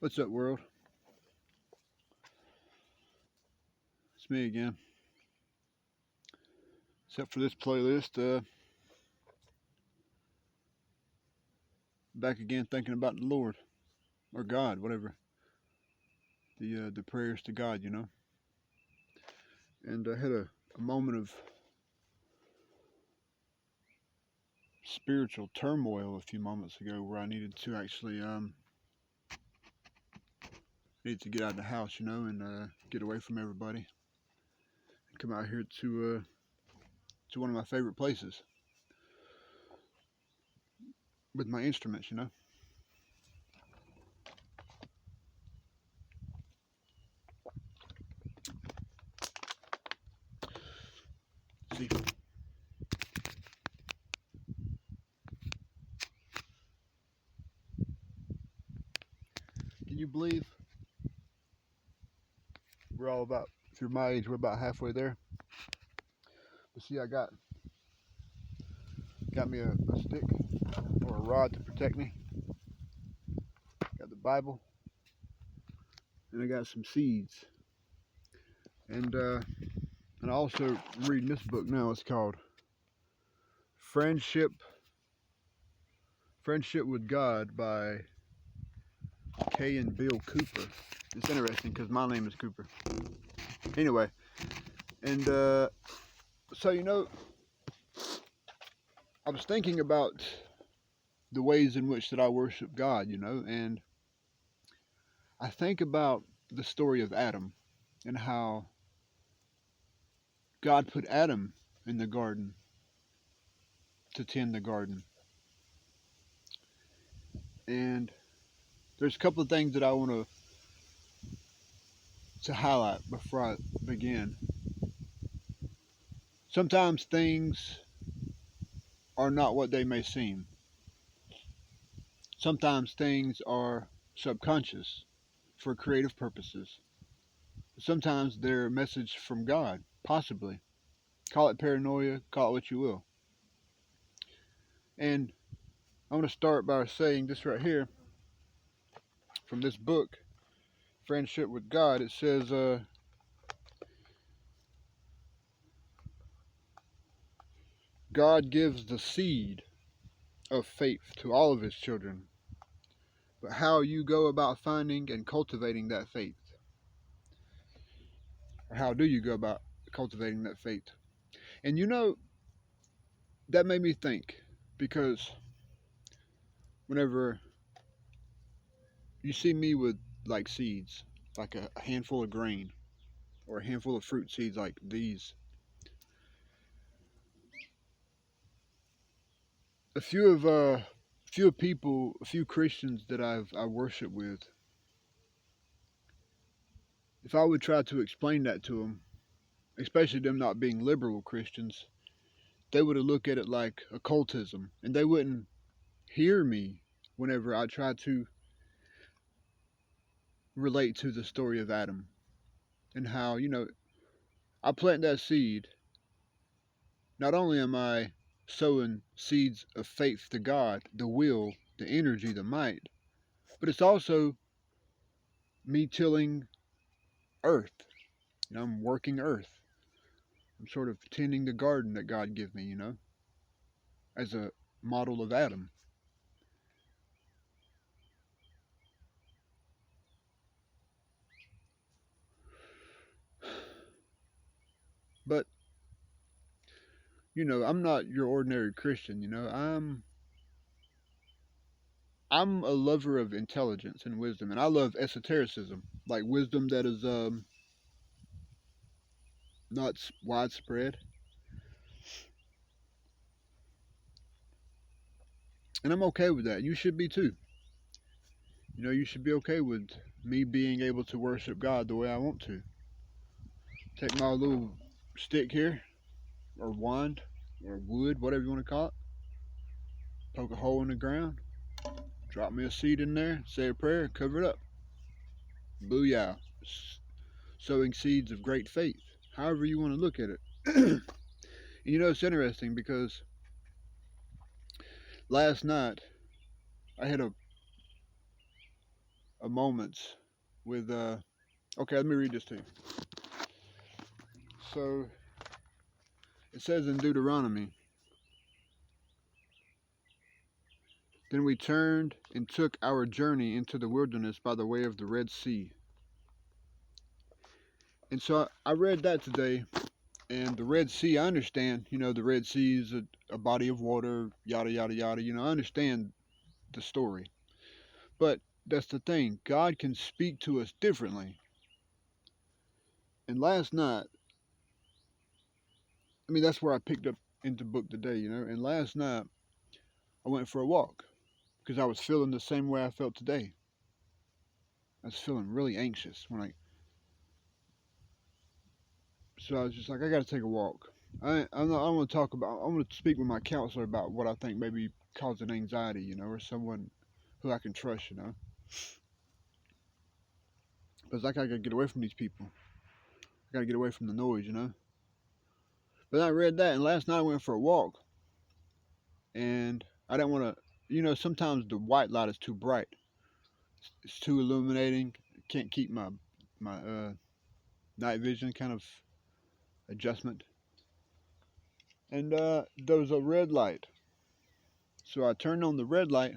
What's up, world? It's me again. Except for this playlist, back again thinking about the Lord or God, whatever. The prayers to God, And I had a moment of spiritual turmoil a few moments ago where I needed to actually needed to get out of the house, and get away from everybody and come out here to one of my favorite places with my instruments. See, can you believe we're all about? If you're my age, we're about halfway there. But see, I got me a stick or a rod to protect me. Got the Bible, and I got some seeds. And I also reading this book now. It's called Friendship Friendship with God by Kay and Bill Cooper. It's interesting because my name is Cooper. Anyway, and so I was thinking about the ways in which that I worship God, and I think about the story of Adam and how God put Adam in the garden to tend the garden. And there's a couple of things that I want to highlight before I begin. Sometimes things are not what they may seem. Sometimes things are subconscious for creative purposes. Sometimes they're a message from God, possibly. Call it paranoia, call it what you will. And I want to start by saying this right here from this book, Friendship with God. It says, God gives the seed of faith to all of his children, but how you go about finding and cultivating that faith, or how do you go about cultivating that faith? And that made me think because whenever you see me with like seeds, like a handful of grain or a handful of fruit seeds like these, a few people, a few Christians that I worship with, if I would try to explain that to them, especially them not being liberal Christians, they would have looked at it like occultism, and they wouldn't hear me whenever I try to relate to the story of Adam and how I plant that seed. Not only am I sowing seeds of faith to God, the will, the energy, the might, but it's also me tilling earth. I'm working earth. I'm sort of tending the garden that God gave me, as a model of Adam. But, I'm not your ordinary Christian, I'm a lover of intelligence and wisdom, and I love esotericism, like wisdom that is not widespread. And I'm okay with that. You should be too. You should be okay with me being able to worship God the way I want to. Take my little stick here, or wand, or wood, whatever you want to call it, poke a hole in the ground, drop me a seed in there, say a prayer, cover it up. Booyah. Sowing seeds of great faith. However you want to look at it. And it's interesting because last night I had moments with okay, let me read this to you. So it says in Deuteronomy, then we turned and took our journey into the wilderness by the way of the Red Sea. And so I read that today, and the Red Sea, I understand, the Red Sea is a body of water, yada, yada, yada. I understand the story. But that's the thing. God can speak to us differently. And last night, that's where I picked up into book today, And last night, I went for a walk because I was feeling the same way I felt today. I was feeling really anxious so I was just like, I got to take a walk. I want to talk about. I want to speak with my counselor about what I think maybe causing anxiety, or someone who I can trust, Because I gotta get away from these people. I gotta get away from the noise. But I read that, and last night I went for a walk, and I didn't want to. Sometimes the white light is too bright. It's too illuminating. Can't keep my night vision kind of adjustment. And there was a red light, so I turned on the red light.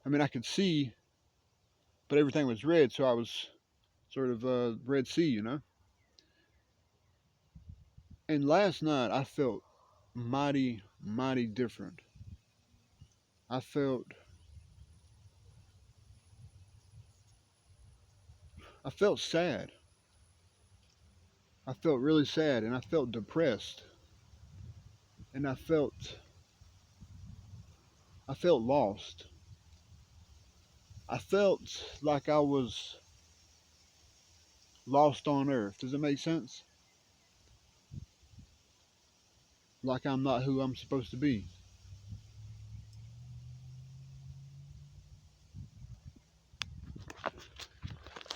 I could see, but everything was red, so I was sort of Red Sea. And last night I felt mighty, mighty different. I felt I felt sad. I felt really sad, and I felt depressed, and I felt lost. I felt like I was lost on earth. Does it make sense? Like I'm not who I'm supposed to be.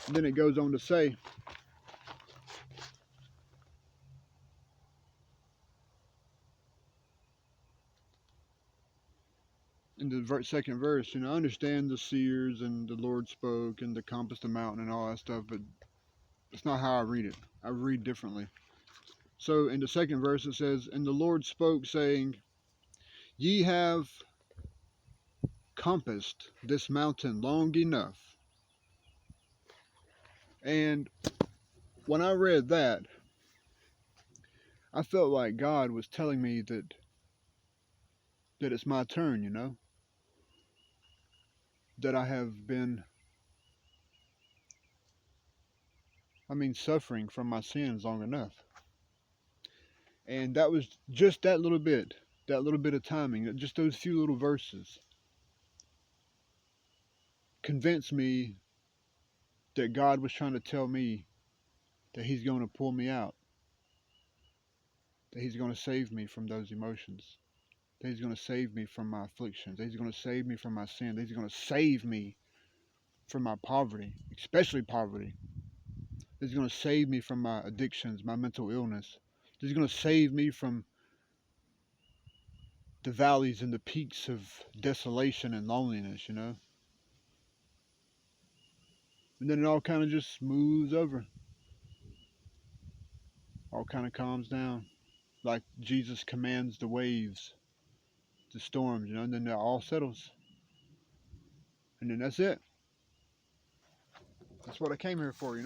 And then it goes on to say, in the second verse, I understand the seers and the Lord spoke and the compass the mountain and all that stuff, but it's not how I read it. I read differently. So in the second verse it says, and the Lord spoke, saying, ye have compassed this mountain long enough. And when I read that, I felt like God was telling me that it's my turn, that I have been, suffering from my sins long enough. And that was just that little bit of timing, just those few little verses convinced me that God was trying to tell me that He's going to pull me out, that He's going to save me from those emotions, that He's going to save me from my afflictions, that He's going to save me from my sin, that He's going to save me from my poverty, especially poverty. That He's going to save me from my addictions, my mental illness. That He's going to save me from the valleys and the peaks of desolation and loneliness. And then it all kind of just smooths over, all kind of calms down, like Jesus commands the waves, the storms, and then it all settles. And then that's it. That's what I came here for.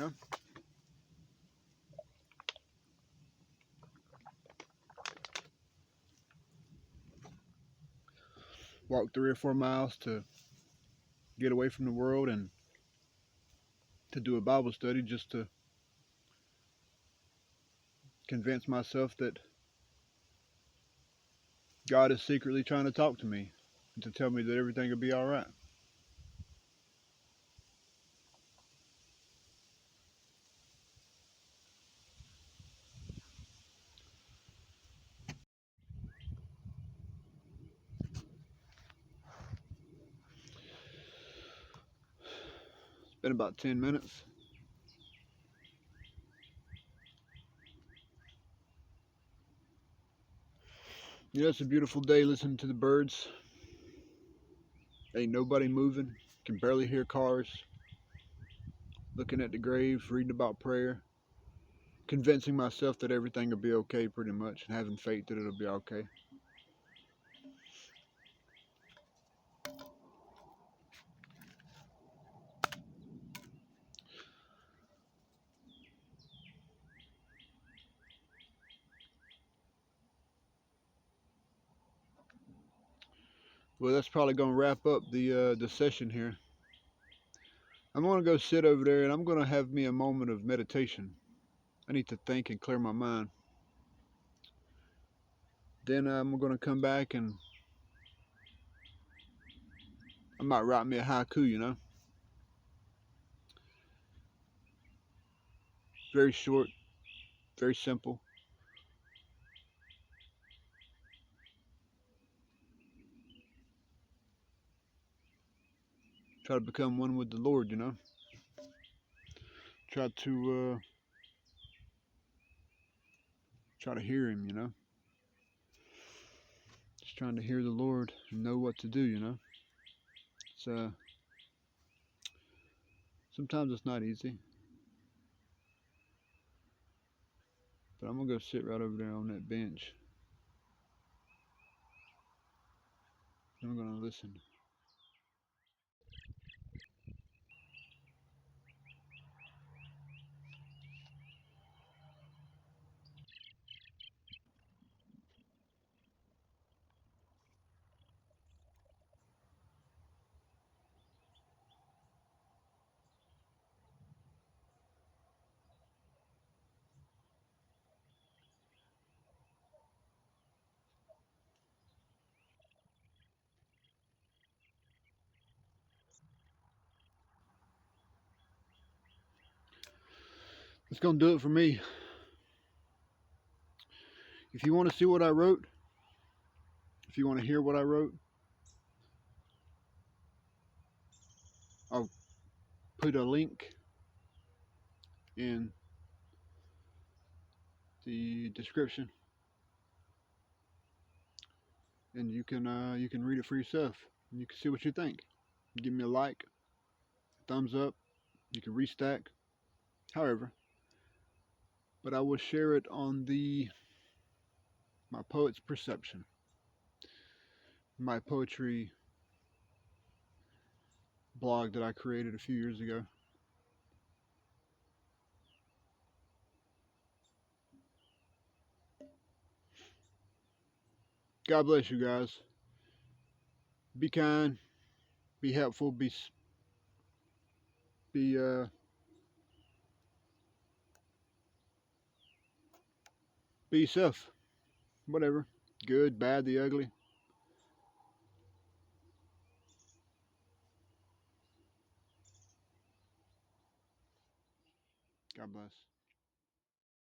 Walk 3 or 4 miles to get away from the world and to do a Bible study just to convince myself that God is secretly trying to talk to me and to tell me that everything will be all right. It's been about 10 minutes. It's a beautiful day listening to the birds. Ain't nobody moving. Can barely hear cars. Looking at the graves, reading about prayer, convincing myself that everything will be okay pretty much, and having faith that it'll be okay. Well, that's probably going to wrap up the session here. I'm going to go sit over there and I'm going to have me a moment of meditation. I need to think and clear my mind. Then I'm going to come back and I might write me a haiku, you know. Very short, very simple. Try to become one with the Lord, you know. Try to hear Him, you know. Just trying to hear the Lord and know what to do, you know. It's sometimes it's not easy, but I'm gonna go sit right over there on that bench. I'm gonna listen. It's gonna do it for me. If you want to see what I wrote, if you want to hear what I wrote, I'll put a link in the description, and you can read it for yourself. And you can see what you think. Give me a like, thumbs up. You can restack, however. But I will share it on the my poet's perception, my poetry blog that I created a few years ago. God bless you guys. Be kind, be helpful, be be yourself. Whatever. Good, bad, the ugly. God bless.